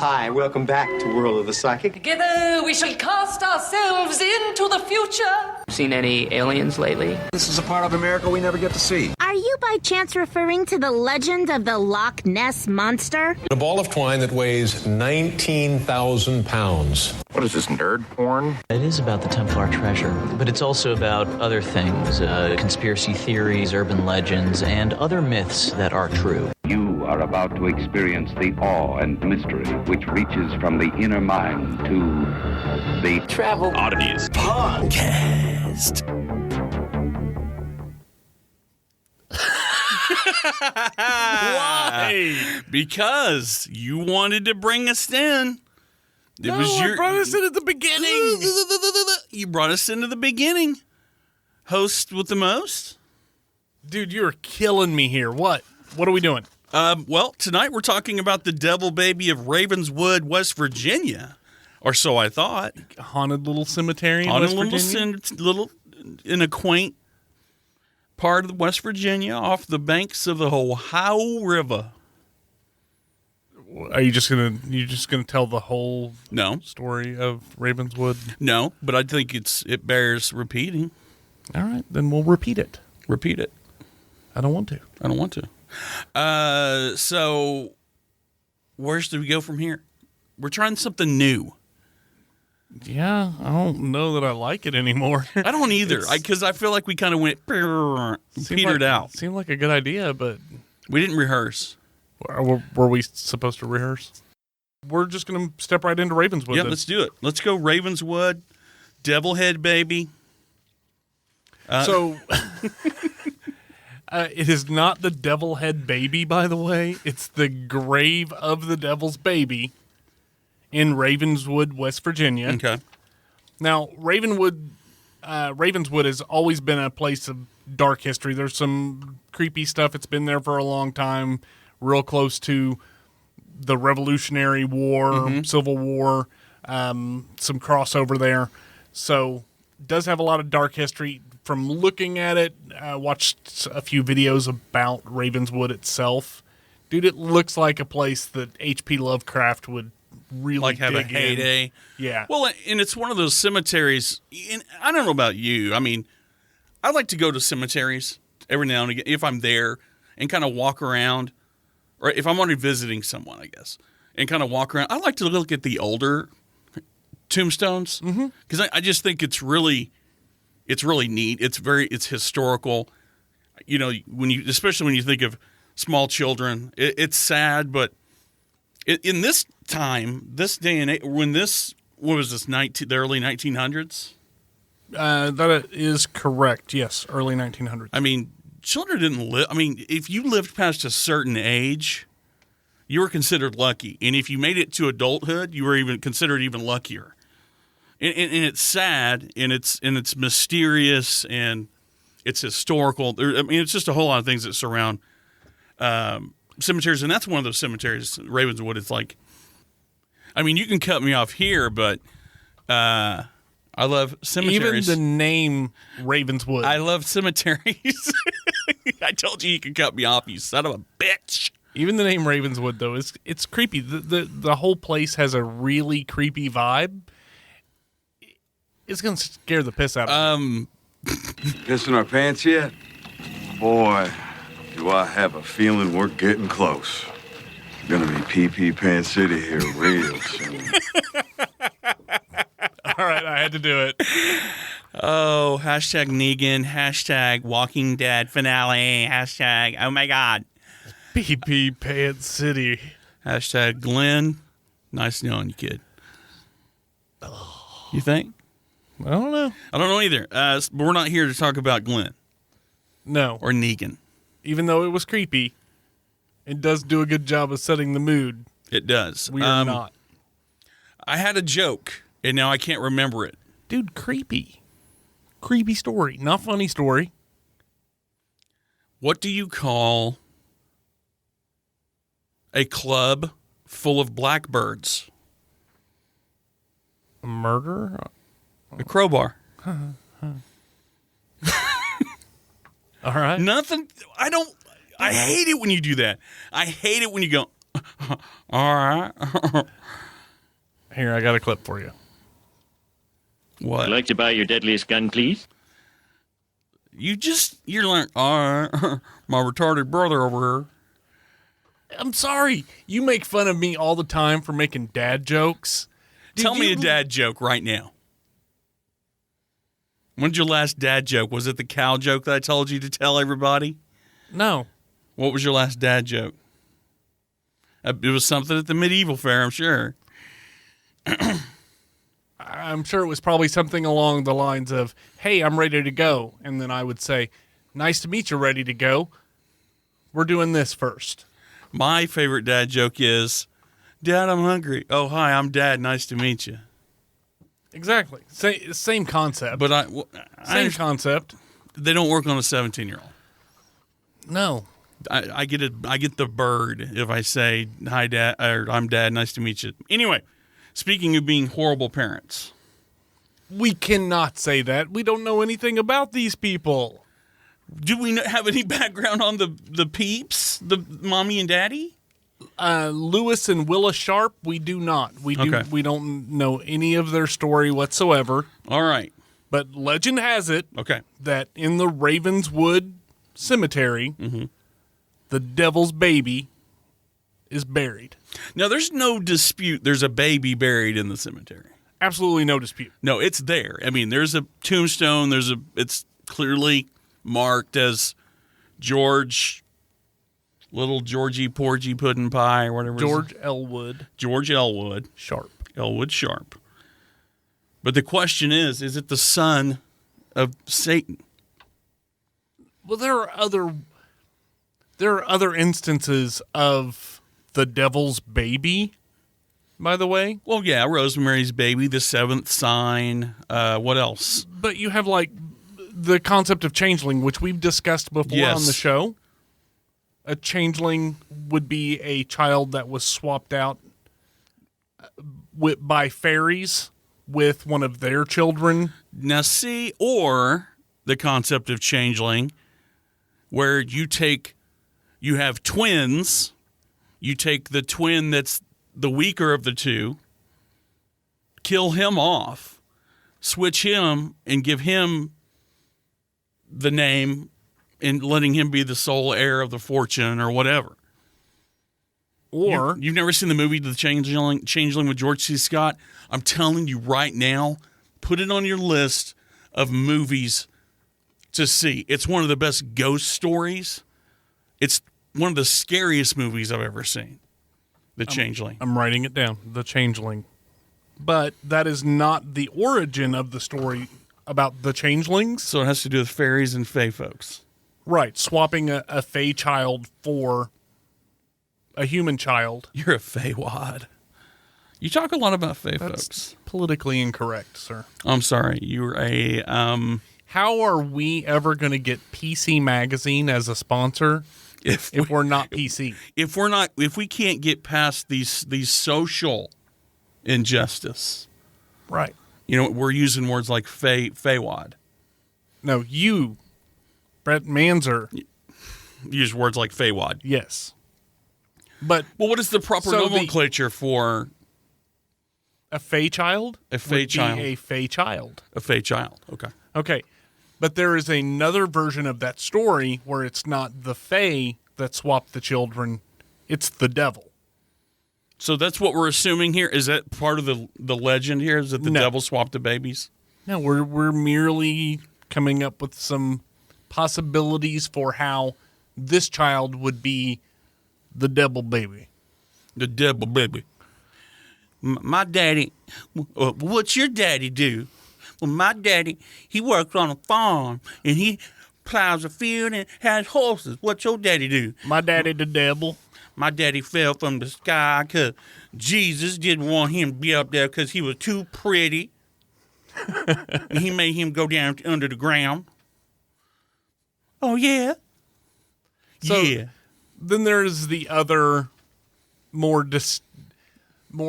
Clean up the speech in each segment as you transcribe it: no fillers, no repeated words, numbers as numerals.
Hi, welcome back to World of the Psychic. Together we shall cast ourselves into the future. Seen any aliens lately? This is a part of America we never get to see. Are you by chance referring to the legend of the Loch Ness Monster? A ball of twine that weighs 19,000 pounds. What is this, nerd porn? It is about the Templar treasure, but it's also about other things, conspiracy theories, urban legends, and other myths that are true. You are about to experience the awe and mystery which reaches from the inner mind to the Travel oddities podcast. Why? Because you wanted to bring us in. I brought us in at the beginning. You brought us into the beginning. Host with the most. Dude, you're killing me here. What are we doing? Well, tonight we're talking about the devil baby of Ravenswood, West Virginia. Or so I thought. Haunted little cemetery in Haunted West Virginia? little, in a quaint part of West Virginia off the banks of the Ohio River. Are you just gonna tell the whole story of Ravenswood? No, but I think it bears repeating. All right, then we'll repeat it. Repeat it. I don't want to. So where do we go from here? We're trying something new. Yeah, I don't know that I like it anymore. I don't either, because I feel like we kind of went petered out. Seemed like a good idea, but we didn't rehearse. Were we supposed to rehearse? We're just going to step right into Ravenswood. Yeah, then. let's do it. Let's go Ravenswood, Devilhead baby. It is not the devil head baby, by the way. It's the grave of the devil's baby in Ravenswood, West Virginia. Okay. Now, Ravenswood has always been a place of dark history. There's some creepy stuff. It's been there for a long time, real close to the Revolutionary War, Civil War, some crossover there. So, it does have a lot of dark history. From looking at it, I watched a few videos about Ravenswood itself. Dude, it looks like a place that H.P. Lovecraft would really have a heyday. In. Yeah. Well, and it's one of those cemeteries. And I don't know about you. I mean, I like to go to cemeteries every now and again if I'm there and kind of walk around, or if I'm already visiting someone, I guess, and kind of walk around. I like to look at the older tombstones because I just think it's really neat. It's historical. You know, especially when you think of small children, it's sad, but in this time, this day and age, what was this, the early 1900s? That is correct. Yes, early 1900s. I mean, children didn't live. I mean, if you lived past a certain age, you were considered lucky, and if you made it to adulthood, you were even considered even luckier. And it's sad, and it's mysterious, and it's historical. I mean, it's just a whole lot of things that surround cemeteries, and that's one of those cemeteries, Ravenswood. It's like, I mean, you can cut me off here, but I love cemeteries. Even the name Ravenswood. I love cemeteries. I told you could cut me off, you son of a bitch. Even the name Ravenswood, though, it's creepy. The whole place has a really creepy vibe. It's going to scare the piss out of me. Pissing our pants yet? Boy, do I have a feeling we're getting close. Gonna be pee-pee pants city here real soon. All right, I had to do it. Oh, hashtag Negan, hashtag Walking Dead finale, hashtag oh my God. Pee-pee pants city. Hashtag Glenn, nice knowing you, kid. You think? I don't know. I don't know either. But we're not here to talk about Glenn. No. Or Negan. Even though it was creepy, it does do a good job of setting the mood. It does. We are not. I had a joke, and now I can't remember it. Dude, creepy. Creepy story. Not funny story. What do you call a club full of blackbirds? A murder? A crowbar. All right. Nothing. I hate it when you do that. I hate it when you go, All right. Here, I got a clip for you. What? I'd like to buy your deadliest gun, please. You're like, all right, my retarded brother over here. I'm sorry. You make fun of me all the time for making dad jokes. Tell me a dad joke right now. When's your last dad joke? Was it the cow joke that I told you to tell everybody? No. What was your last dad joke? It was something at the medieval fair, I'm sure. I'm sure it was probably something along the lines of, hey, I'm ready to go. And then I would say, nice to meet you, ready to go. We're doing this first. My favorite dad joke is, Dad, I'm hungry. Oh, hi, I'm Dad. Nice to meet you. Exactly. Same concept. But Same concept. They don't work on a 17-year-old. No. I get the bird if I say, hi, Dad, or I'm Dad. Nice to meet you. Anyway, speaking of being horrible parents. We cannot say that. We don't know anything about these people. Do we have any background on the peeps, the mommy and daddy? Lewis and Willa Sharp, we do not. We don't know any of their story whatsoever. All right. But legend has it that in the Ravenswood Cemetery, the devil's baby is buried. Now, there's no dispute there's a baby buried in the cemetery. Absolutely no dispute. No, it's there. I mean, there's a tombstone. It's clearly marked as George, little Georgie Porgy Puddin' Pie or whatever. George Elwood. George Elwood. Sharp. Elwood Sharp. But the question is it the son of Satan? Well, there are other instances of the devil's baby, by the way. Well, yeah, Rosemary's Baby, the seventh sign. What else? But you have like the concept of changeling, which we've discussed before on the show. A changeling would be a child that was swapped out by fairies with one of their children. Now, see, or the concept of changeling, where you have twins, you take the twin that's the weaker of the two, kill him off, switch him, and give him the name and letting him be the sole heir of the fortune or whatever. Or you've never seen the movie The Changeling with George C. Scott? I'm telling you right now, put it on your list of movies to see. It's one of the best ghost stories. It's one of the scariest movies I've ever seen. The Changeling. I'm writing it down. The Changeling. But that is not the origin of the story about the changelings. So it has to do with fairies and fae folks. Right. Swapping a fae child for a human child. You're a fae-wad. You talk a lot about fae folks. Politically incorrect, sir. I'm sorry. You're a... How are we ever going to get PC Magazine as a sponsor if we're not PC? If we can't get past these social injustice. Right. You know, we're using words like fae-wad. No, you, Brett Manzer. Use words like fae-wad. Yes. But well, what is the proper nomenclature for a fae child? A fae child. A fae child. A fae child. Okay. Okay. But there is another version of that story where it's not the fae that swapped the children, it's the devil. So that's what we're assuming here? Is that part of the legend here? Is that the devil swapped the babies? No, we're merely coming up with some possibilities for how this child would be the devil baby. The devil baby. My daddy, what's your daddy do? Well, my daddy, he works on a farm, and he plows a field and has horses. What's your daddy do? My daddy the devil. My daddy fell from the sky because Jesus didn't want him to be up there because he was too pretty. And he made him go down under the ground. Oh, yeah? So, yeah. Then there's the other more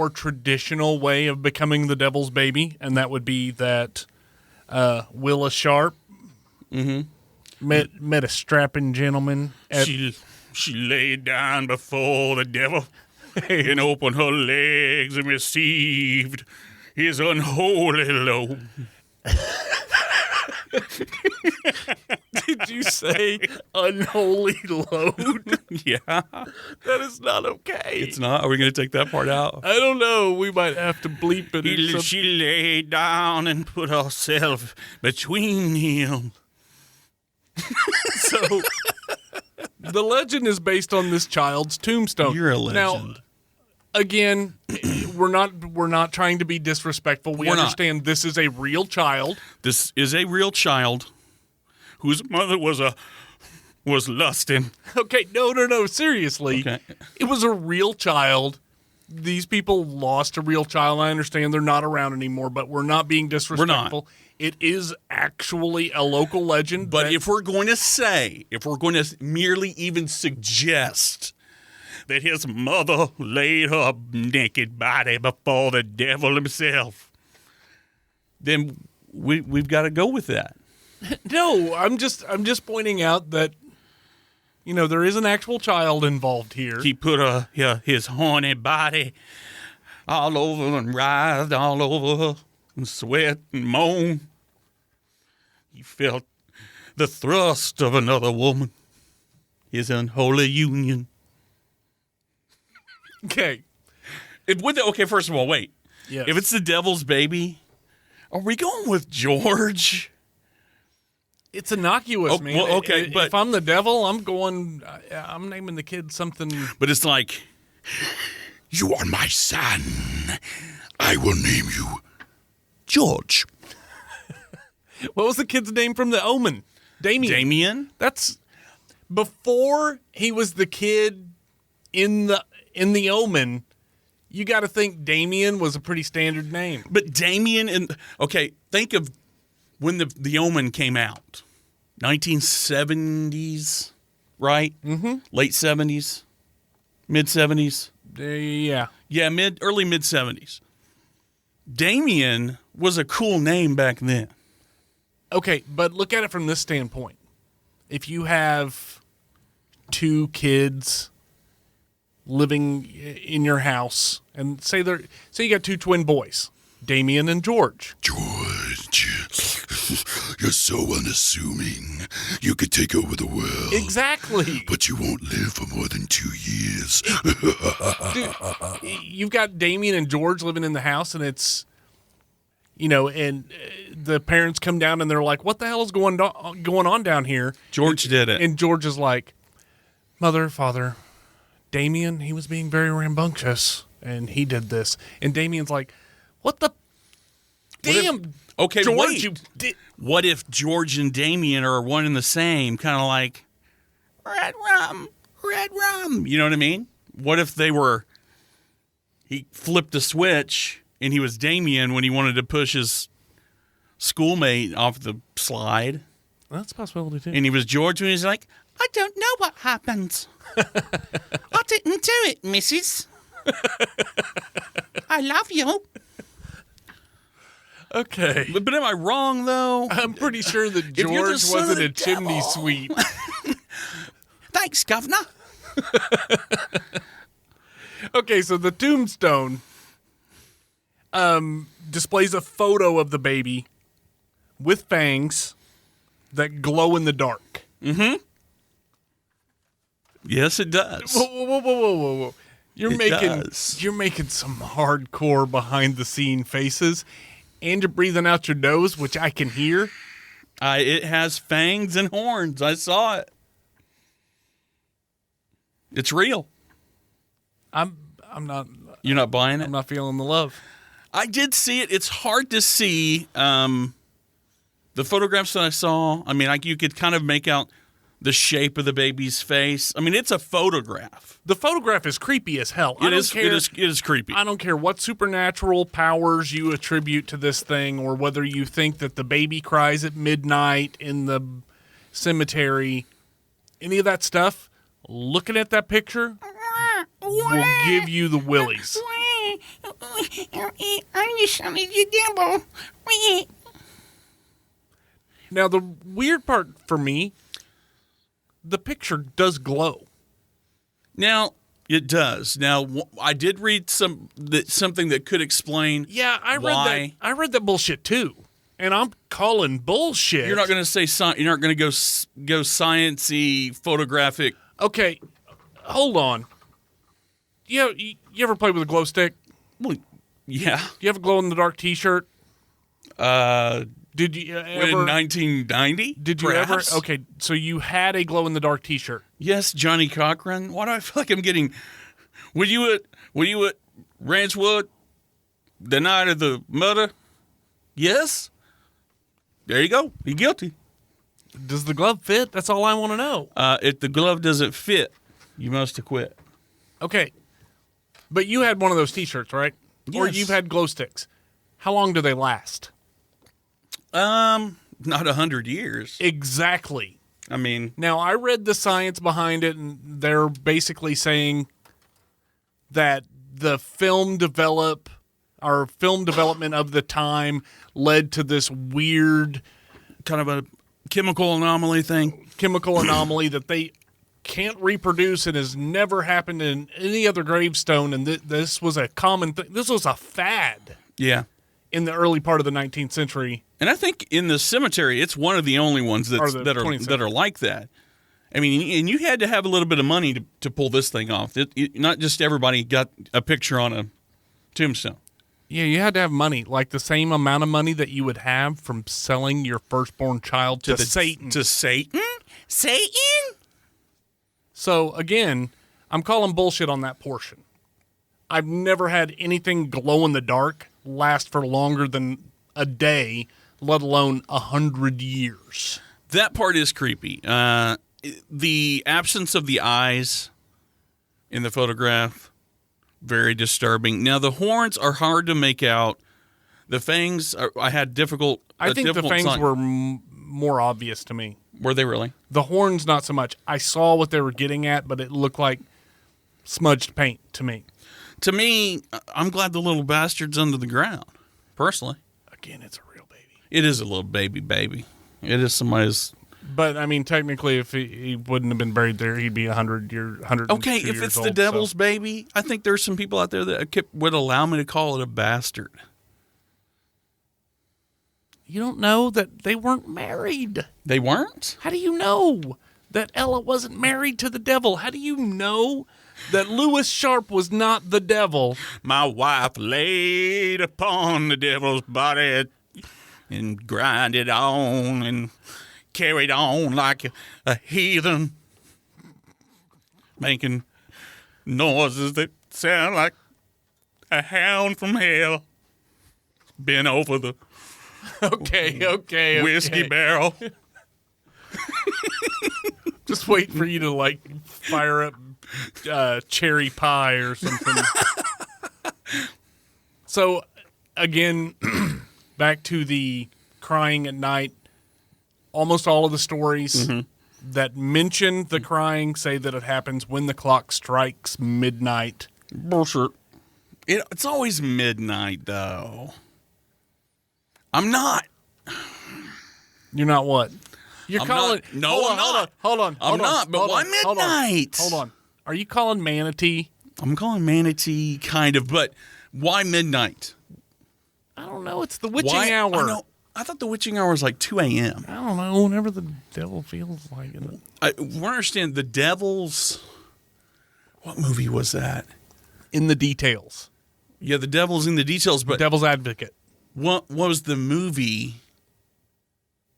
traditional way of becoming the devil's baby, and that would be that Willa Sharp met a strapping gentleman. She laid down before the devil. and opened her legs and received his unholy load. Did you say unholy load? Yeah. That is not okay. It's not? Are we going to take that part out? I don't know. We might have to bleep it. She lay down and put herself between him. So, the legend is based on this child's tombstone. You're a legend. Now, again, we're not trying to be disrespectful. We understand this is a real child. This is a real child whose mother was lusting. Okay, no, seriously. Okay. It was a real child. These people lost a real child. I understand they're not around anymore, but we're not being disrespectful. It is actually a local legend. But if we're going to merely even suggest that his mother laid her naked body before the devil himself, then we've got to go with that. No, I'm just pointing out that, you know, there is an actual child involved here. He put his horny body all over and writhed all over her and sweat and moan. He felt the thrust of another woman, his unholy union. Okay. Okay, first of all, wait. Yes. If it's the devil's baby, are we going with George? It's innocuous, man. Well, okay, but if I'm the devil, I'm naming the kid something. But it's like, you are my son. I will name you George. What was the kid's name from The Omen? Damien. That's before he was the kid in the Omen. You got to think Damien was a pretty standard name. But Damien think of when the Omen came out. 1970s, right? Mm-hmm. Late 70s, mid 70s. Yeah, early mid 70s. Damien was a cool name back then. Okay, but look at it from this standpoint. If you have two kids living in your house, and say you got two twin boys, Damien and George. George, you're so unassuming. You could take over the world. Exactly. But you won't live for more than 2 years. Dude, you've got Damien and George living in the house, and it's, and the parents come down and they're like, what the hell is going on down here? George did it. And George is like, Mother, Father, Damien, he was being very rambunctious, and he did this. And Damien's like, what the damn? Okay, George, wait. What if George and Damien are one and the same? Kind of like, red rum. You know what I mean? What if he flipped a switch and he was Damien when he wanted to push his schoolmate off the slide? That's a possibility, too. And he was George when he's like, I don't know what happened. I didn't do it, missus. I love you. Okay. But am I wrong, though? I'm pretty sure that George wasn't a chimney sweep. Thanks, Governor. Okay, so the tombstone displays a photo of the baby with fangs that glow in the dark. Mm-hmm. Yes, it does. Whoa. You're making some hardcore behind the scene faces, and you're breathing out your nose, which I can hear. It has fangs and horns. I saw it. It's real. I'm not. You're not buying it? I'm not feeling the love. I did see it. It's hard to see. The photographs that I saw, I mean, you could kind of make out the shape of the baby's face. I mean, it's a photograph. The photograph is creepy as hell. It is creepy. I don't care what supernatural powers you attribute to this thing, or whether you think that the baby cries at midnight in the cemetery, any of that stuff. Looking at that picture will give you the willies. Now, the weird part for me, the picture does glow. Now, It does. Now, I did read something that could explain. Yeah, I read why. that. I read that bullshit too, and I'm calling bullshit. You're not going to say you're not going to go sciencey photographic. Okay, hold on. You ever play with a glow stick? Well, yeah. You have a glow in the dark T-shirt? Did you ever in 1990? Did you perhaps? ever? Okay, so you had a glow in the dark T-shirt. Yes, Johnny Cochran. Why do I feel like I'm getting? Were you at Ravenswood the night of the murder? Yes. There you go. You're guilty. Does the glove fit? That's all I want to know. If the glove doesn't fit, you must acquit. Okay, but you had one of those T-shirts, right? Yes. Or you've had glow sticks. How long do they last? Not 100 years. Exactly. I mean, now I read the science behind it, and they're basically saying that the film development of the time led to this weird kind of a chemical anomaly that they can't reproduce and has never happened in any other gravestone. And this was a common thing. This was a fad. Yeah. In the early part of the 19th century. And I think in the cemetery, it's one of the only ones that are like that. I mean, and you had to have a little bit of money to pull this thing off. Not just everybody got a picture on a tombstone. Yeah, you had to have money, like the same amount of money that you would have from selling your firstborn child to Satan. To Satan? Satan? So, again, I'm calling bullshit on that portion. I've never had anything glow in the dark last for longer than a day, let alone 100 years. That part is creepy. The absence of the eyes in the photograph, very disturbing. Now, the horns are hard to make out. The fangs, I had difficult. I think the fangs were more obvious to me. Were they really? The horns, not so much. I saw what they were getting at, but it looked like smudged paint to me. To me, I'm glad the little bastard's under the ground, personally. Again, it's a real baby. It is a little baby. It is somebody's. But, I mean, technically, if he wouldn't have been buried there, he'd be 100 years old. Okay, if it's the devil's baby, I think there's some people out there that would allow me to call it a bastard. You don't know that they weren't married. They weren't? How do you know that Ella wasn't married to the devil? How do you know that Lewis Sharp was not the devil? My wife laid upon the devil's body and grinded on and carried on like a heathen, making noises that sound like a hound from hell bent over the Okay. whiskey barrel. Just wait for you to fire up cherry pie or something. So, again, back to the crying at night. Almost all of the stories that mention the crying say that it happens when the clock strikes midnight. Bullshit. It's always midnight, though. I'm not. You're not what? You're calling. No, I'm not. Hold on. I'm not, but why midnight? Hold on. Are you calling manatee? I'm calling manatee, kind of, but why midnight? I don't know. It's the witching hour. I thought the witching hour was like 2 a.m. I don't know. Whenever the devil feels like it. I understand the devil's. What movie was that? In the Details. Yeah, the devil's in the details, but Devil's Advocate. What was the movie?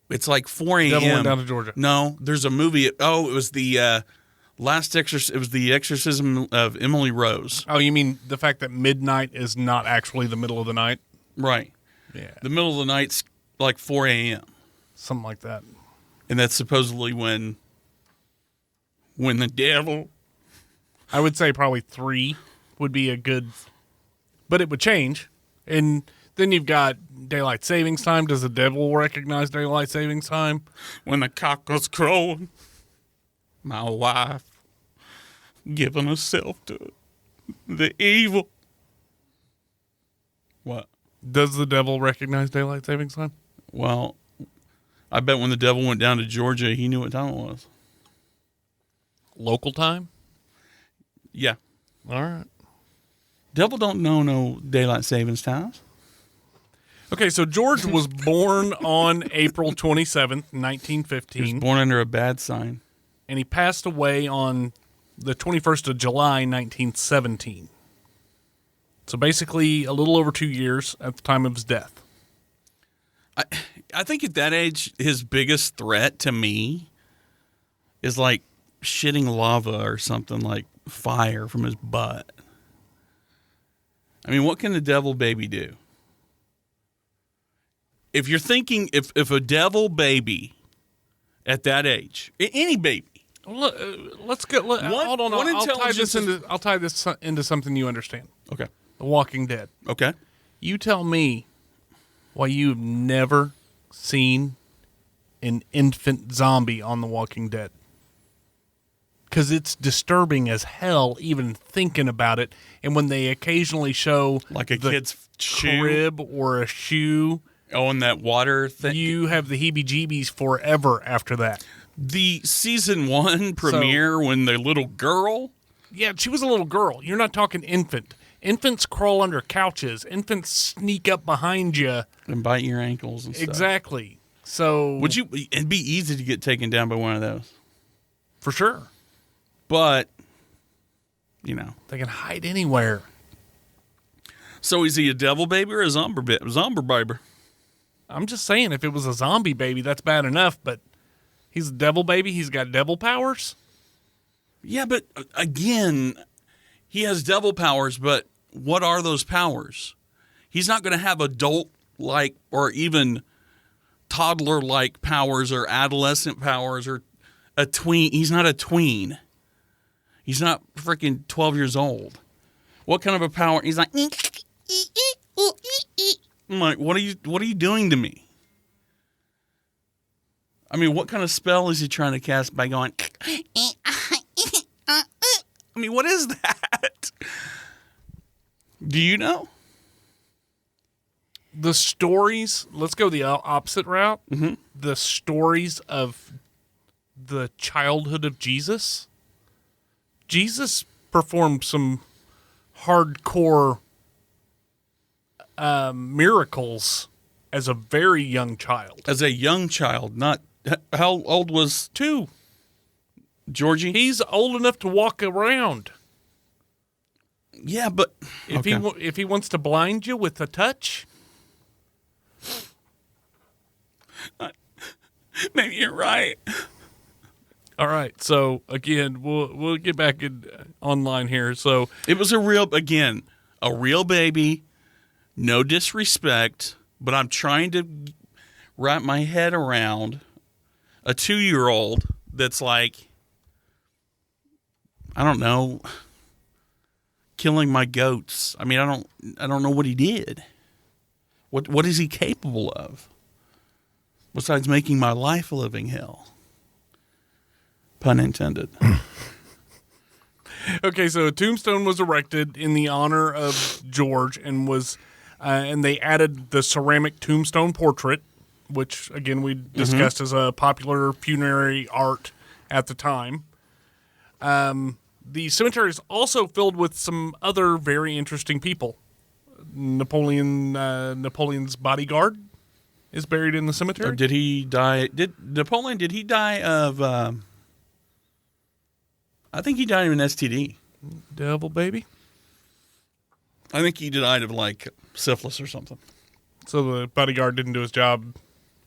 It's like 4 a.m. Devil Went Down to Georgia. No, there's a movie. It was the last exorcism. It was the exorcism of Emily Rose. Oh, you mean the fact that midnight is not actually the middle of the night? Right. Yeah. The middle of the night's like 4 a.m. Something like that. And that's supposedly when the devil. I would say probably 3 would be a good, but it would change. And then you've got daylight savings time. Does the devil recognize daylight savings time? When the cock was crowing, my wife giving herself to the evil. What? Does the devil recognize daylight savings time? Well, I bet when the devil went down to Georgia, he knew what time it was. Local time? Yeah. All right. Devil don't know no daylight savings times. Okay, so George was born on April 27th, 1915. He was born under a bad sign. And he passed away on the 21st of July, 1917. So basically a little over 2 years at the time of his death. I think at that age, his biggest threat to me is like shitting lava or something, like fire from his butt. I mean, what can the devil baby do? If you're thinking, if a devil baby at that age, any baby. Let's get. Hold on. I'll tie this into something you understand. Okay. The Walking Dead. Okay. You tell me why you've never seen an infant zombie on The Walking Dead. Because it's disturbing as hell even thinking about it. And when they occasionally show like a kid's crib or a shoe. Oh, and that water thing. You have the heebie-jeebies forever after that. The season 1 premiere when the little girl. Yeah, she was a little girl. You're not talking infant. Infants crawl under couches. Infants sneak up behind you. And bite your ankles and stuff. Exactly. So. It'd be easy to get taken down by one of those. For sure. But, you know. They can hide anywhere. So is he a devil baby or a zombie baby? I'm just saying, if it was a zombie baby, that's bad enough, but he's a devil baby. He's got devil powers. Yeah, but again, he has devil powers, but what are those powers? He's not going to have adult-like or even toddler-like powers or adolescent powers or a tween. He's not a tween. He's not freaking 12 years old. What kind of a power? He's like, I'm like, what are you doing to me? I mean, what kind of spell is he trying to cast by going? I mean, what is that? Do you know? The stories, let's go the opposite route. Mm-hmm. The stories of the childhood of Jesus. Jesus performed some hardcore miracles as a very young child. As a young child, not how old was 2? Georgie? He's old enough to walk around. Yeah, but if he wants to blind you with a touch, maybe you're right. All right. So again, we'll get back online here. So it was a real baby. No disrespect, but I'm trying to wrap my head around a 2-year-old that's like, I don't know, killing my goats. I mean, I don't know what he did. What is he capable of? Besides making my life a living hell. Pun intended. Okay, so a tombstone was erected in the honor of George and they added the ceramic tombstone portrait, which, again, we discussed as a popular funerary art at the time. The cemetery is also filled with some other very interesting people. Napoleon's bodyguard is buried in the cemetery. Did he die? Did he die of... I think he died of an STD. Devil baby? I think he died of, like, syphilis or something. So the bodyguard didn't do his job?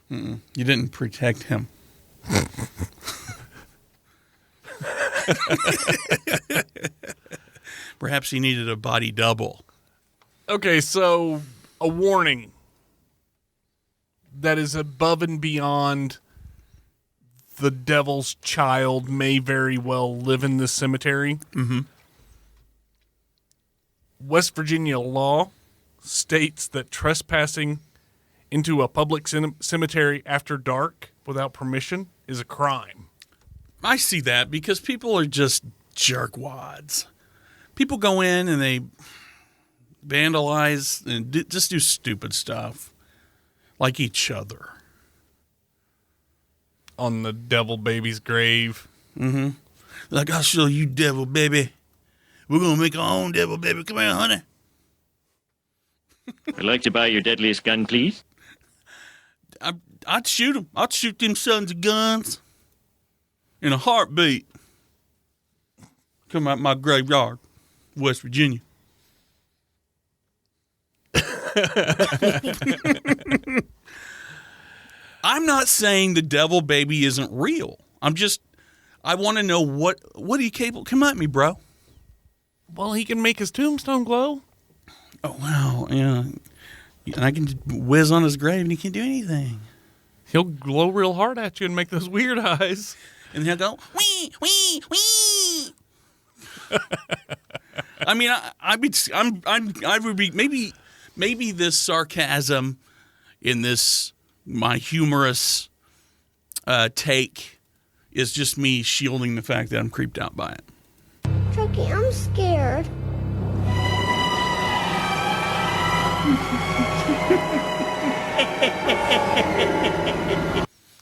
You didn't protect him. Perhaps he needed a body double. Okay, so a warning that is above and beyond the devil's child may very well live in this cemetery. Mm-hmm. West Virginia law states that trespassing into a public cemetery after dark without permission is a crime. I see that because people are just jerkwads. People go in and they vandalize and just do stupid stuff like each other. On the devil baby's grave. Mm-hmm. Like, I'll show you, devil baby, We're going to make our own devil, baby. Come here, honey. I'd like to buy your deadliest gun, please. I'd shoot them. I'd shoot them sons of guns in a heartbeat. Come out my graveyard, West Virginia. I'm not saying the devil baby isn't real. I want to know what are you capable? Come at me, bro. Well, he can make his tombstone glow. Oh, wow. Yeah. And I can just whiz on his grave and he can't do anything. He'll glow real hard at you and make those weird eyes. And he'll go, wee, wee, wee. I mean, I would be maybe this sarcasm in this my humorous take is just me shielding the fact that I'm creeped out by it. Chucky, I'm scared.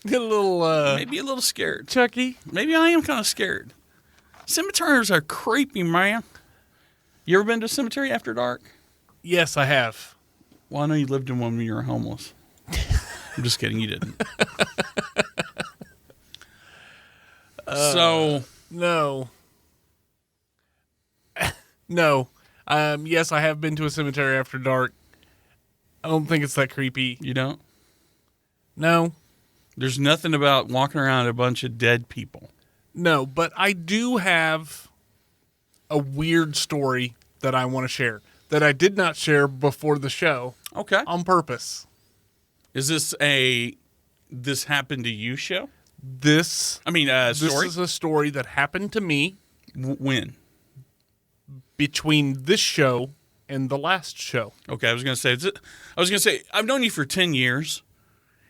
Get a little, maybe a little scared. Chucky. Maybe I am kind of scared. Cemeteries are creepy, man. You ever been to a cemetery after dark? Yes, I have. Well, I know you lived in one when you were homeless. I'm just kidding. You didn't. No. No. Yes, I have been to a cemetery after dark. I don't think it's that creepy. You don't? No. There's nothing about walking around a bunch of dead people. No, but I do have a weird story that I want to share that I did not share before the show. Okay. On purpose. Is this this happened to you show? This story? is a story that happened to me. When? Between this show and the last show. Okay, I was going to say, I've known you for 10 years,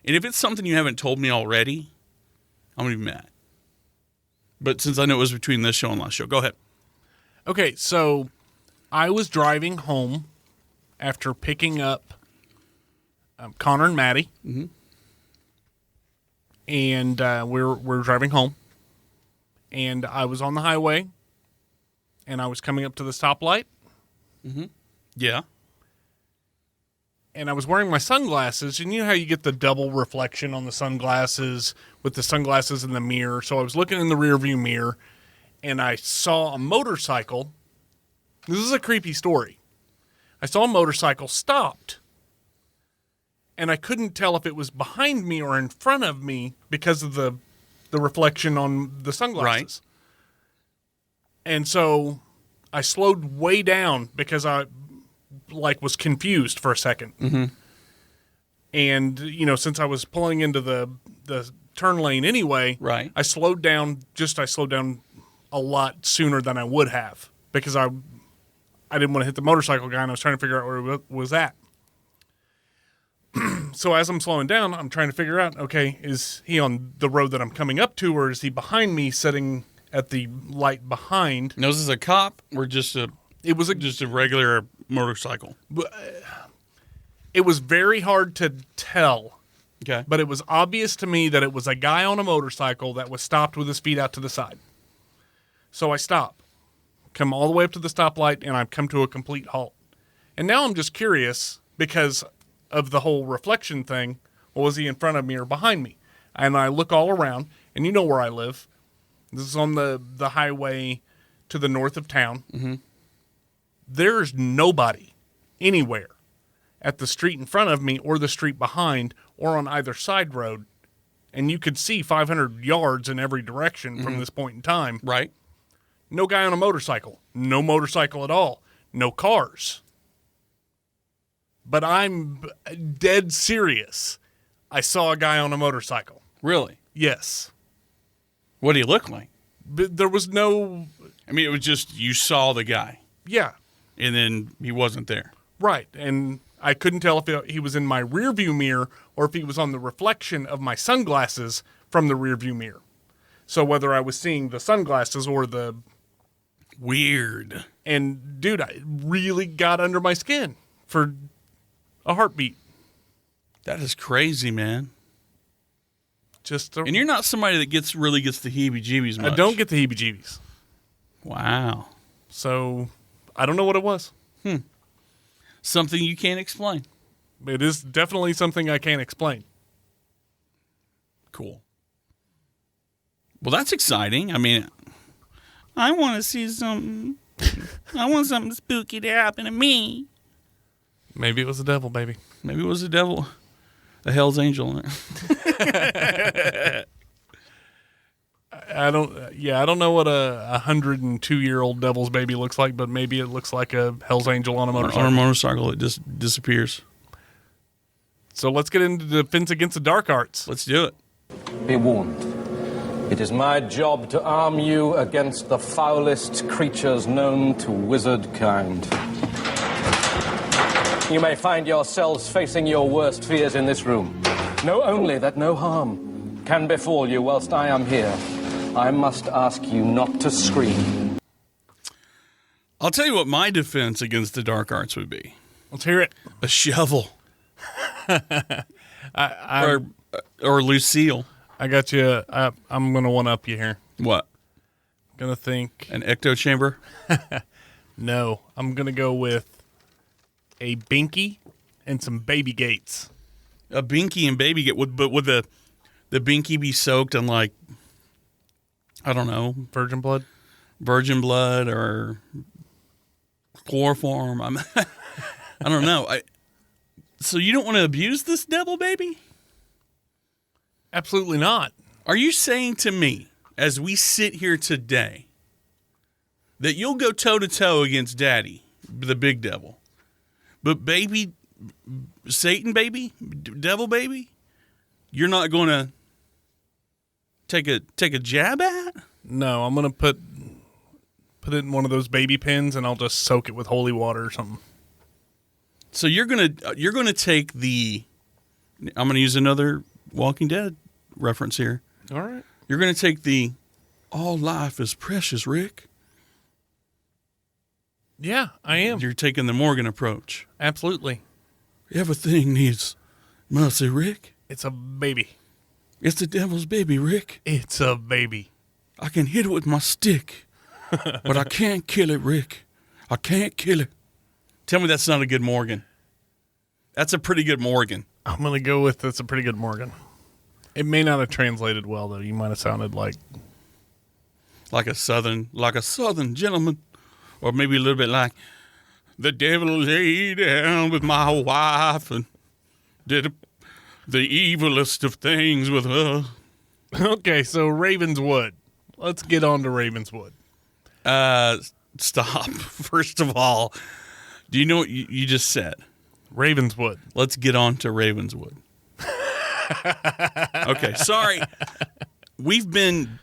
and if it's something you haven't told me already, I'm going to be mad. But since I know it was between this show and last show, go ahead. Okay, so I was driving home after picking up Connor and Maddie. Mm-hmm. And we're driving home. And I was on the highway, and I was coming up to the stoplight. Mm-hmm. Yeah. And I was wearing my sunglasses, and you know how you get the double reflection on the sunglasses with the sunglasses in the mirror. So I was looking in the rearview mirror, and I saw a motorcycle. This is a creepy story. I saw a motorcycle stopped, and I couldn't tell if it was behind me or in front of me because of the reflection on the sunglasses. Right. And so I slowed way down because I was confused for a second. Mm-hmm. And, since I was pulling into the turn lane anyway, right. I slowed down a lot sooner than I would have because I didn't want to hit the motorcycle guy, and I was trying to figure out where it was at. So as I'm slowing down, I'm trying to figure out, okay, is he on the road that I'm coming up to, or is he behind me sitting at the light behind? Now, is this a cop or just a regular motorcycle? It was very hard to tell. Okay. But it was obvious to me that it was a guy on a motorcycle that was stopped with his feet out to the side. So I stop, come all the way up to the stoplight, and I've come to a complete halt. And now I'm just curious because of the whole reflection thing. Well, was he in front of me or behind me? And I look all around, and you know where I live. This is on the highway to the north of town. Mm-hmm. There's nobody anywhere at the street in front of me or the street behind or on either side road. And you could see 500 yards in every direction from this point in time. Right. No guy on a motorcycle. No motorcycle at all. No cars. But I'm dead serious. I saw a guy on a motorcycle. Really? Yes. What did he look like? But there was no... I mean, it was just you saw the guy. Yeah. And then he wasn't there. Right. And I couldn't tell if he was in my rearview mirror or if he was on the reflection of my sunglasses from the rearview mirror. So whether I was seeing the sunglasses or the... Weird. And, dude, I really got under my skin for a heartbeat. That is crazy, man. And you're not somebody that really gets the heebie-jeebies much. I don't get the heebie-jeebies. Wow. So I don't know what it was. Something you can't explain. It is definitely something I can't explain. Cool. Well, that's exciting. I mean, I want to see something. I want something spooky to happen to me. Maybe it was the devil, baby. Maybe it was the devil. A Hell's Angel. I don't know what a 102-year-old devil's baby looks like, but maybe it looks like a Hell's Angel on a motorcycle. On a motorcycle, it just disappears. So let's get into Defense Against the Dark Arts. Let's do it. Be warned. It is my job to arm you against the foulest creatures known to wizard kind. You may find yourselves facing your worst fears in this room. Know only that no harm can befall you whilst I am here. I must ask you not to scream. I'll tell you what my defense against the dark arts would be. Let's hear it. A shovel. Or Lucille. I got you. I'm going to one-up you here. What? Going to think. An ecto chamber? No. I'm going to go with a binky and some baby gates. A binky and baby gate. But would the binky be soaked in, like, I don't know. Virgin blood? Virgin blood or chloroform. I don't know. So you don't want to abuse this devil baby? Absolutely not. Are you saying to me, as we sit here today, that you'll go toe-to-toe against Daddy, the big devil, but baby, Satan baby, devil baby, you're not going to take a jab at? No, I'm going to put it in one of those baby pins, and I'll just soak it with holy water or something. So you're gonna take the. I'm gonna use another Walking Dead reference here. All right. You're gonna take the. All life is precious, Rick. Yeah, I am. You're taking the Morgan approach. Absolutely. Everything needs mercy, Rick. It's a baby. It's the devil's baby, Rick. It's a baby. I can hit it with my stick, but I can't kill it, Rick. I can't kill it. Tell me that's not a good Morgan. That's a pretty good Morgan. I'm going to go with that's a pretty good Morgan. It may not have translated well, though. You might have sounded like a southern gentleman. Or maybe a little bit like, the devil lay down with my wife and did the evilest of things with her. Okay, so Ravenswood. Let's get on to Ravenswood. Stop. First of all, do you know what you just said? Ravenswood. Let's get on to Ravenswood. Okay, sorry. We've been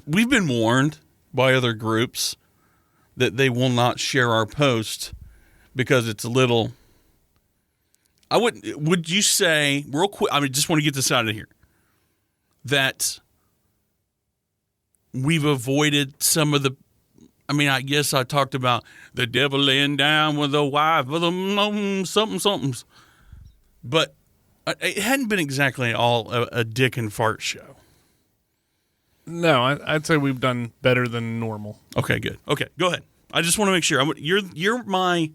warned by other groups that they will not share our post because it's a little. Would you say real quick? I mean, just want to get this out of here. That we've avoided some of the. I mean, I guess I talked about the devil laying down with a wife with a something. But it hadn't been exactly all a dick and fart show. No, I'd say we've done better than normal. Okay, good. Okay, go ahead. I just want to make sure. You're my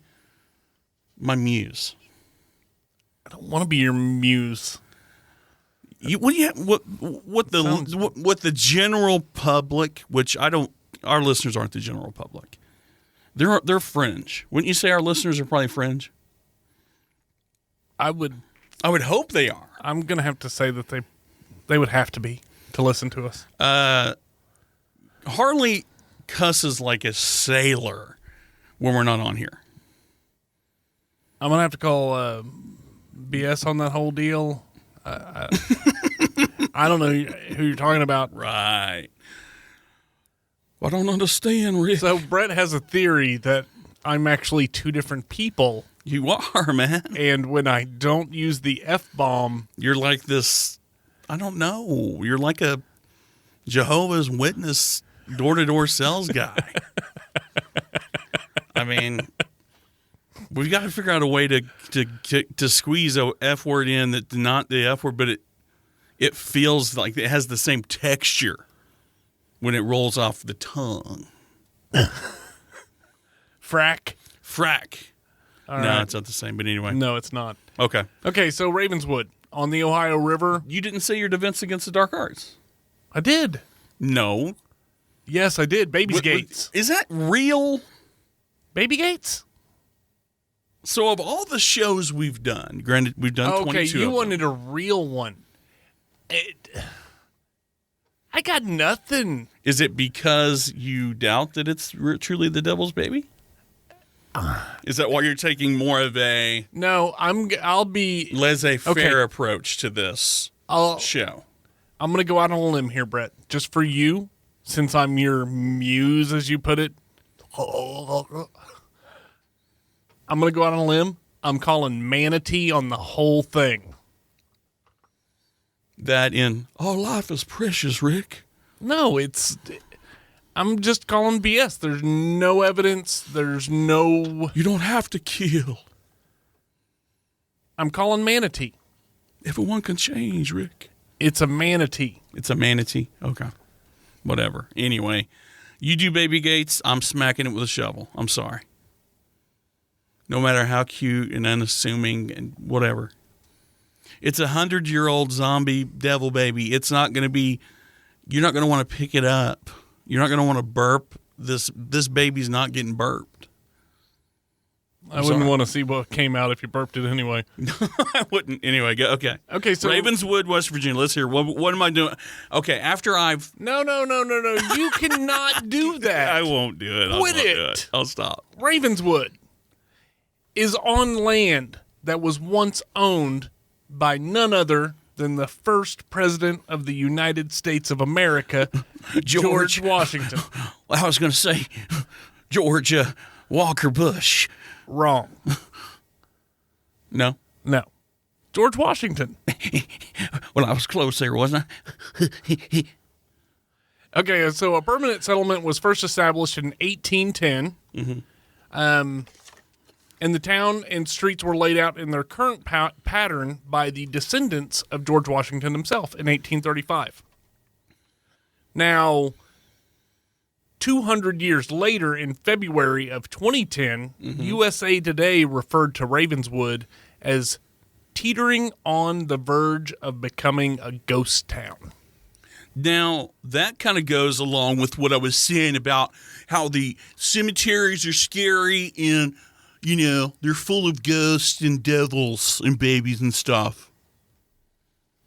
muse. I don't want to be your muse. What the general public, which I don't. Our listeners aren't the general public. They're fringe. Wouldn't you say our listeners are probably fringe? I would hope they are. I'm going to have to say that they would have to be to listen to us. Harley cusses like a sailor when we're not on here. I'm going to have to call BS on that whole deal. I don't know who you're talking about. Right. I don't understand, Rick. So Brett has a theory that I'm actually two different people. You are, man. And when I don't use the F-bomb... You're like this... I don't know. You're like a Jehovah's Witness door-to-door sales guy. I mean, we've got to figure out a way to squeeze a F word in that's not the F word, but it feels like it has the same texture when it rolls off the tongue. Frack. No, right. it's not the same. But anyway. No, it's not. Okay. Okay, so Ravenswood on the Ohio River. You didn't say your defense against the dark arts. I did. No. Yes, I did. Baby's Gates. Is that real? Baby Gates? So of all the shows we've done, granted, we've done 22 Okay, you of wanted them. a real one. I got nothing. Is it because you doubt that it's truly the devil's baby? Is that why you're taking more of a No, I'll be laissez-faire approach to this show? I'm going to go out on a limb here, Brett, just for you, since I'm your muse, as you put it. I'm going to go out on a limb. I'm calling manatee on the whole thing. That in all life is precious, Rick. No, I'm just calling BS. There's no evidence. There's no... You don't have to kill. I'm calling manatee. Everyone can change, Rick. It's a manatee. It's a manatee? Okay. Whatever. Anyway, you do Baby Gates, I'm smacking it with a shovel. I'm sorry. No matter how cute and unassuming and whatever. It's 100-year-old zombie devil baby. It's not going to be... You're not going to want to pick it up. You're not going to want to burp. This baby's not getting burped. I wouldn't want to see what came out if you burped it anyway. I wouldn't. Anyway, okay. Okay, so... Ravenswood, West Virginia. Let's hear. What am I doing? Okay, after I've... No. You cannot do that. I won't do it. Quit it. I'll stop. Ravenswood is on land that was once owned by none other than the first president of the United States of America, George Washington. Well, I was going to say George Walker Bush. Wrong. No? No. George Washington. Well, I was close there, wasn't I? Okay, so a permanent settlement was first established in 1810. Mm-hmm. And the town and streets were laid out in their current pattern by the descendants of George Washington himself in 1835. Now, 200 years later, in February of 2010, USA Today referred to Ravenswood as teetering on the verge of becoming a ghost town. Now, that kind of goes along with what I was saying about how the cemeteries are scary and... You know, they're full of ghosts and devils and babies and stuff.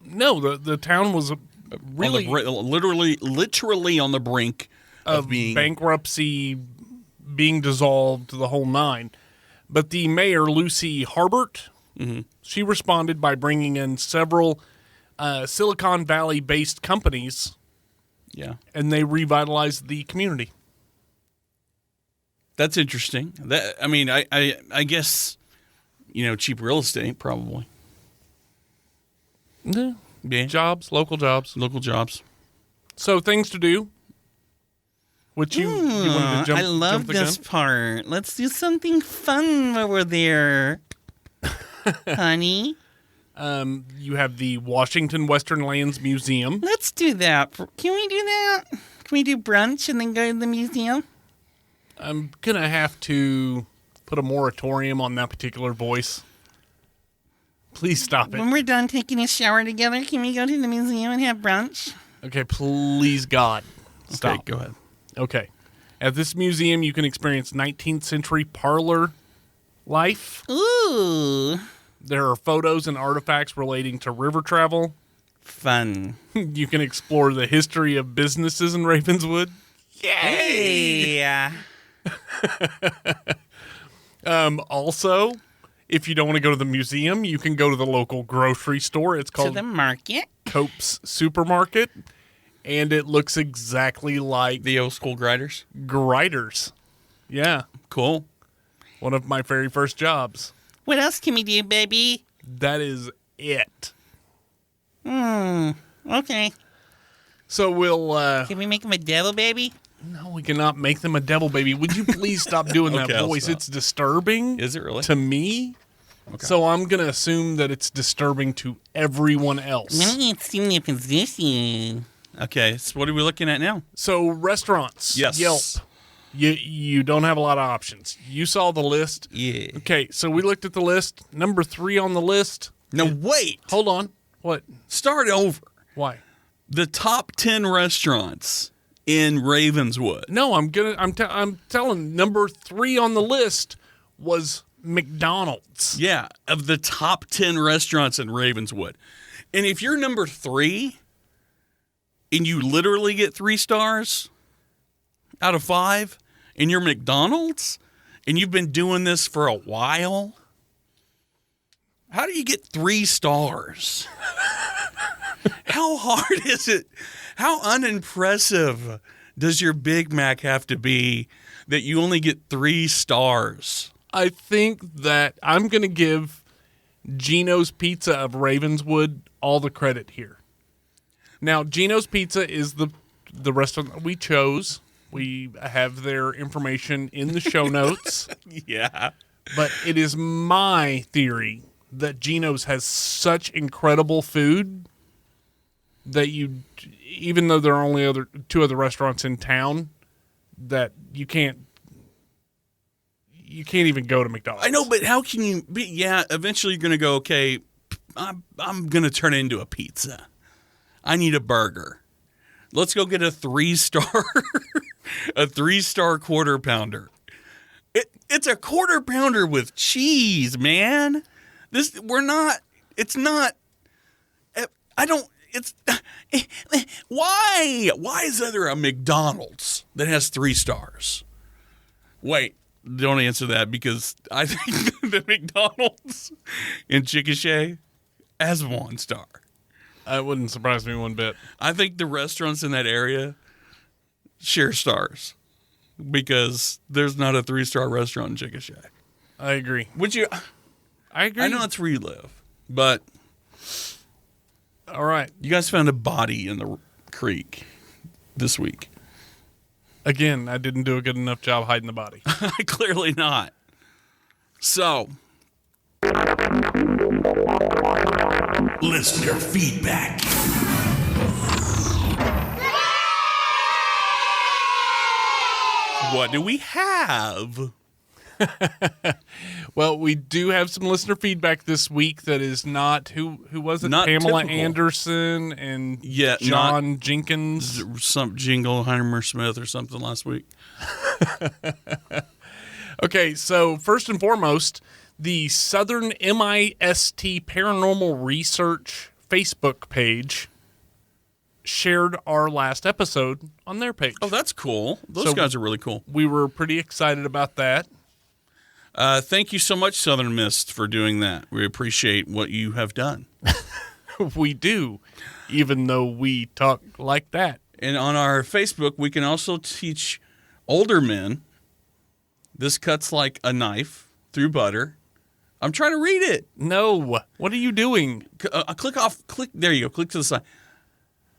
No, the town was really... literally on the brink of being... bankruptcy, being dissolved, the whole nine. But the mayor, Lucy Harbert, she responded by bringing in several Silicon Valley-based companies. Yeah. And they revitalized the community. That's interesting. I guess, cheap real estate, probably. Yeah. Local jobs. So things to do. Which you wanted to jump? I love this part. Let's do something fun while we're there, honey. You have the Washington Western Lands Museum. Let's do that. Can we do that? Can we do brunch and then go to the museum? I'm going to have to put a moratorium on that particular voice. Please stop it. When we're done taking a shower together, can we go to the museum and have brunch? Okay, please, God. Stop. Okay, go ahead. Okay. At this museum, you can experience 19th century parlor life. Ooh. There are photos and artifacts relating to river travel. Fun. You can explore the history of businesses in Ravenswood. Yay! Yeah. Also, if you don't want to go to the museum, you can go to the local grocery store. It's called to the market. Cope's Supermarket, and it looks exactly like the old school Griders. Griders, yeah, cool. One of my very first jobs. What else can we do, baby? That is it. Okay. So we'll. Can we make him a devil baby? No, we cannot make them a devil baby. Would you please stop doing that voice? It's disturbing. Is it really? To me. Okay. So I'm going to assume that it's disturbing to everyone else. Let me assume your position. Okay, so what are we looking at now? So restaurants. Yes. Yelp. You don't have a lot of options. You saw the list. Yeah. Okay, so we looked at the list. Number 3 on the list. No, wait. Hold on. What? Start over. Why? The top 10 restaurants in Ravenswood. No, I'm telling. Number 3 on the list was McDonald's. Yeah, of the top 10 restaurants in Ravenswood. And if you're number 3 and you literally get 3 stars out of 5 and you're McDonald's and you've been doing this for a while, how do you get 3 stars? How hard is it? How unimpressive does your Big Mac have to be that you only get 3 stars? I think that I'm going to give Gino's Pizza of Ravenswood all the credit here. Now, Gino's Pizza is the restaurant that we chose. We have their information in the show notes. Yeah. But it is my theory that Gino's has such incredible food that even though there are only 2 other restaurants in town, that you can't even go to McDonald's. I know, but how can you be? Yeah, eventually you're going to go, okay, I'm going to turn it into a pizza. I need a burger. Let's go get a 3-star, a 3-star quarter pounder. It's a quarter pounder with cheese, man. Why? Why is there a McDonald's that has 3 stars? Wait, don't answer that because I think the McDonald's in Chickasha has 1 star. It wouldn't surprise me one bit. I think the restaurants in that area share stars because there's not a 3-star restaurant in Chickasha. I agree. I agree. I know that's where you live, but all right. You guys found a body in the creek this week. Again, I didn't do a good enough job hiding the body. Clearly not. So, listener feedback. What do we have? Well, we do have some listener feedback this week that is not who was it? Not Pamela typical. Anderson and Yeah, John Jenkins. Some Jingleheimer Smith or something last week. Okay, so first and foremost, the Southern MIST Paranormal Research Facebook page shared our last episode on their page. Oh, that's cool. Those guys are really cool. We were pretty excited about that. Thank you so much, Southern Mist, for doing that. We appreciate what you have done. We do, even though we talk like that. And on our Facebook, we can also teach older men. This cuts like a knife through butter. I'm trying to read it. No. What are you doing? Click. There you go. Click to the side.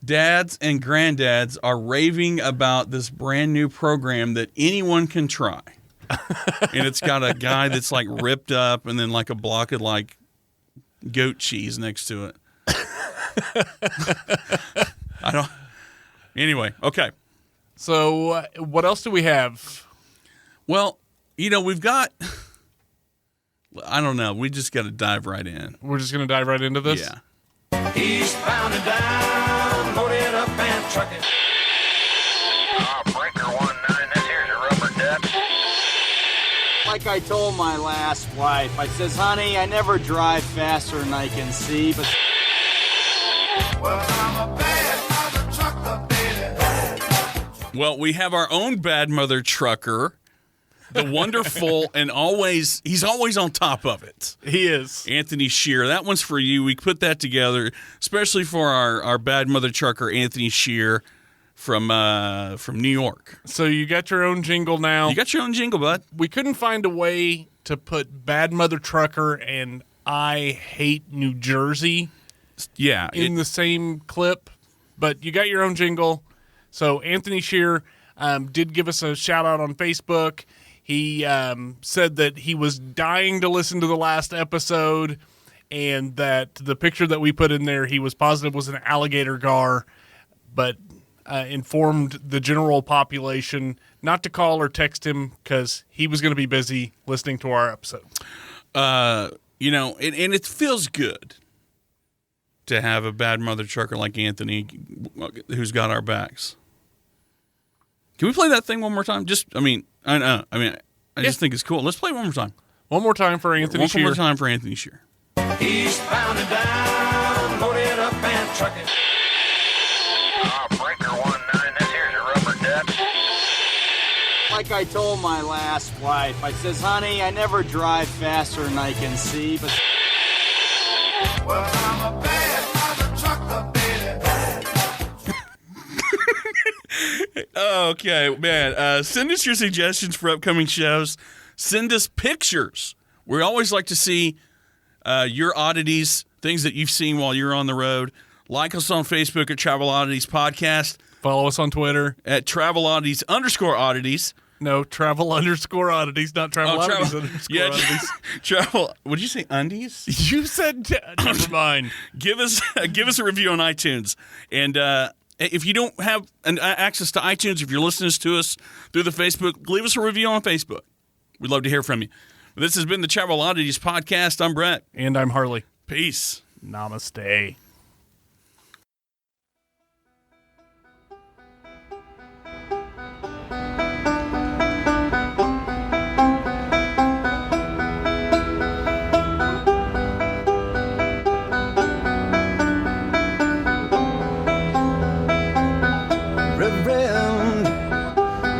Dads and granddads are raving about this brand new program that anyone can try. And it's got a guy that's like ripped up and then like a block of like goat cheese next to it. Anyway, okay. So what else do we have? Well, we've got, I don't know. We just got to dive right in. We're just going to dive right into this? Yeah. Eastbound and down, loaded up and trucking. Breaker 19, this here's a rubber duck. Like I told my last wife, I says, honey, I never drive faster than I can see, but... Well, I'm a bad mother trucker, baby. Well, we have our own bad mother trucker, the wonderful and he's always on top of it. He is. Anthony Shear. That one's for you. We put that together, especially for our bad mother trucker, Anthony Shear from New York. So you got your own jingle now. You got your own jingle, bud. We couldn't find a way to put Bad Mother Trucker and I Hate New Jersey in the same clip, but you got your own jingle. So Anthony Shear did give us a shout out on Facebook. He said that he was dying to listen to the last episode and that the picture that we put in there, he was positive was an alligator gar, but informed the general population not to call or text him because he was going to be busy listening to our episode. You know, and it feels good to have a bad mother trucker like Anthony who's got our backs. Can we play that thing one more time? I just think it's cool. Let's play it one more time. One more time for Anthony Shear. One more time for Anthony Shear. Eastbound and down, loaded up and trucking. Breaker 19, this here's a rubber duck. Like I told my last wife, I says, honey, I never drive faster than I can see, but... Well, I'm a bad mother trucker, baby. Okay, man. Send us your suggestions for upcoming shows. Send us pictures. We always like to see your oddities, things that you've seen while you're on the road. Like us on Facebook at Travel Oddities Podcast. Follow us on Twitter at Travel Oddities _oddities. No, Travel _oddities, not Travel Oddities _oddities. Travel. What did you say? Undies? You said. Never mind. Give us a review on iTunes, and if you don't have access to iTunes, if you're listening to us through the Facebook, leave us a review on Facebook. We'd love to hear from you. This has been the Travel Oddities Podcast. I'm Brett. And I'm Harley. Peace. Namaste.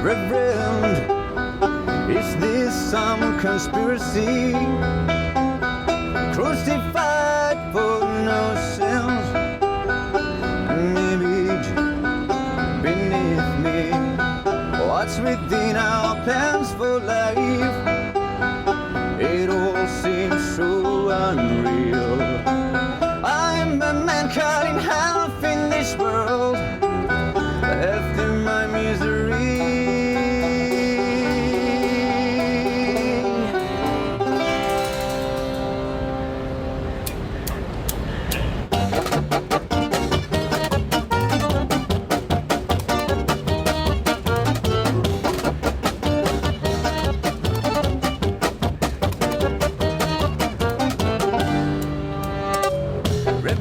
Reverend, is this some conspiracy? Crucified for no sins, an image beneath me. What's within our plans for life? It all seems so unreal. I'm a man cut in half in this world, after my misery.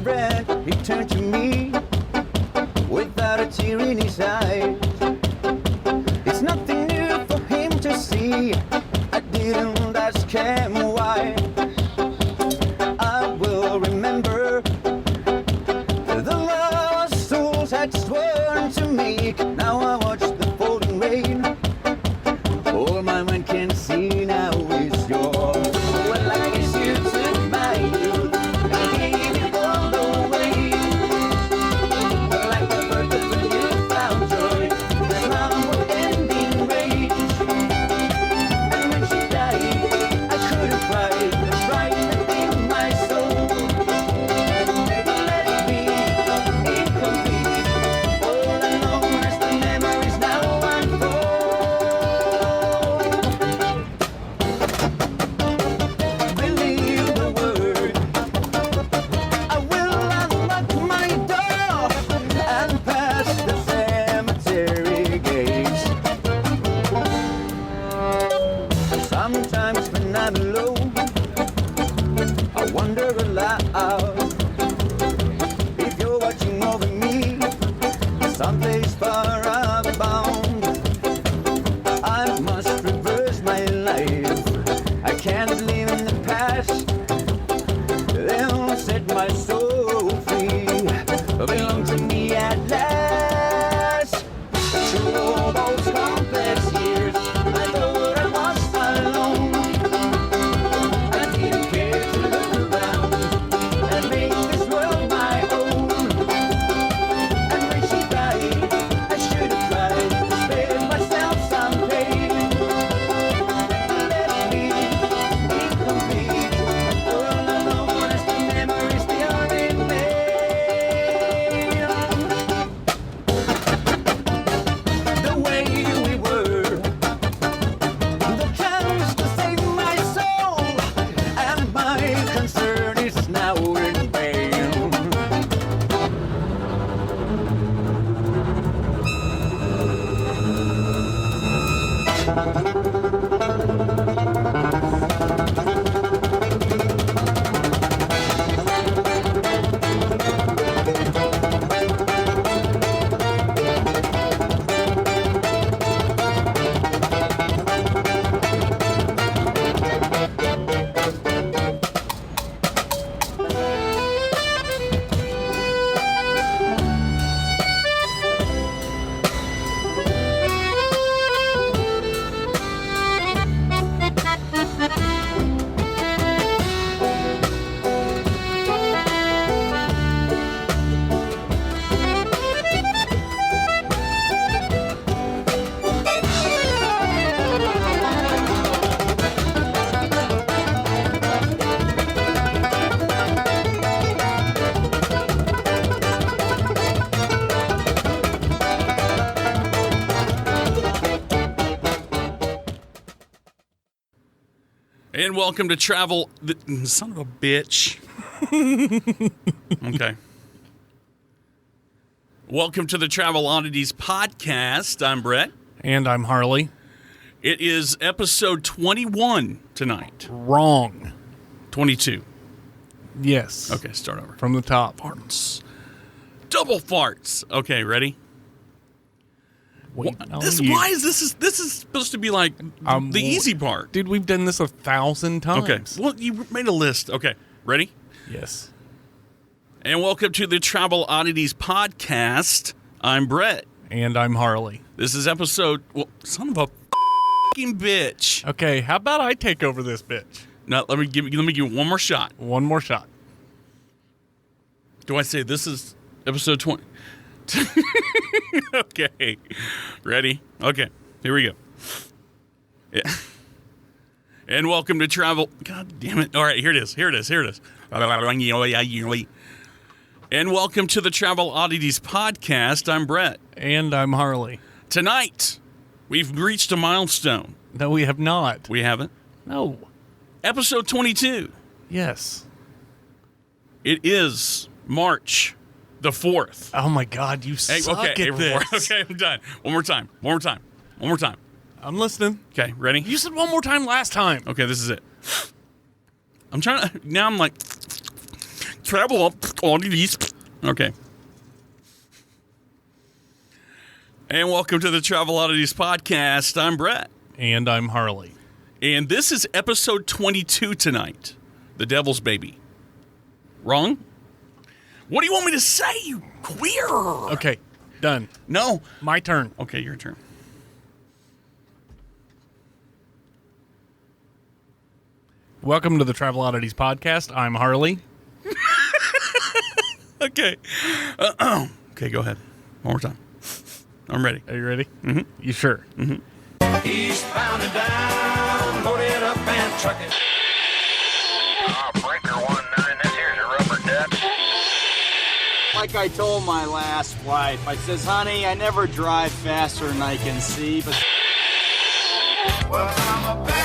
Red, he turned to me without a tear in his eyes. It's nothing new for him to see. I didn't ask him why. I will remember the lost souls had sworn to make. Now I watch the falling rain. All my mind can see now is yours. Well, I guess you took my youth and gave it all away. Like the bird that when you found joy, the mom would end in rage. And when she died, I could have cried the pride within my soul. Never let it be incomplete. All I know is the memories now unfold. Believe the word. I will unlock my door and pass the cemetery gates. Sometimes when I'm alone, I wonder aloud if you're watching over me, someplace far abound. I must reverse my life. I can't live in the past. They'll set my soul free. Belong to me at last. Through all those complex years, I thought I was alone. I didn't care to look around and make this world my own. And when she died, I should have tried to spare myself some pain. Let me incomplete. All alone as the memories they are And welcome to Travel... Son of a bitch. Okay. Welcome to the Travel Oddities podcast. I'm Brett. And I'm Harley. It is episode 21 tonight. Wrong. 22. Yes. Okay, start over. From the top. Farts. Double farts. Okay, ready? Wait, Why is this is supposed to be like the easy part? Dude, we've done this 1,000 times. Okay. Well, you made a list. Okay, ready? Yes. And welcome to the Travel Oddities podcast. I'm Brett. And I'm Harley. This is episode... Well, son of a fucking bitch. Okay, how about I take over this bitch? No, let me give you one more shot. One more shot. Do I say this is episode 20? Okay. Ready? Okay. Here we go. Yeah. And welcome to Travel... God damn it. All right, here it is. And welcome to the Travel Oddities podcast. I'm Brett. And I'm Harley. Tonight, we've reached a milestone. No, we have not. We haven't? No. Episode 22. Yes. It is March the 4th. Oh my God, you suck at this. Okay, I'm done. One more time. I'm listening. Okay, ready? You said one more time last time. Okay, this is it. I'm trying to... Now I'm like... Travel Oddities. Okay. And welcome to the Travel Oddities podcast. I'm Brett. And I'm Harley. And this is episode 22 tonight. The Devil's Baby. Wrong? What do you want me to say, you queer? Okay, done. No. My turn. Okay, your turn. Welcome to the Travel Oddities podcast. I'm Harley. Okay. Okay, go ahead. One more time. I'm ready. Are you ready? Mm-hmm. You sure? Mm-hmm. Eastbound and down, load it up and truck it. Breaker 19, this here's your rubber duck. Like I told my last wife, I says, honey, I never drive faster than I can see, but... Well, I'm a bad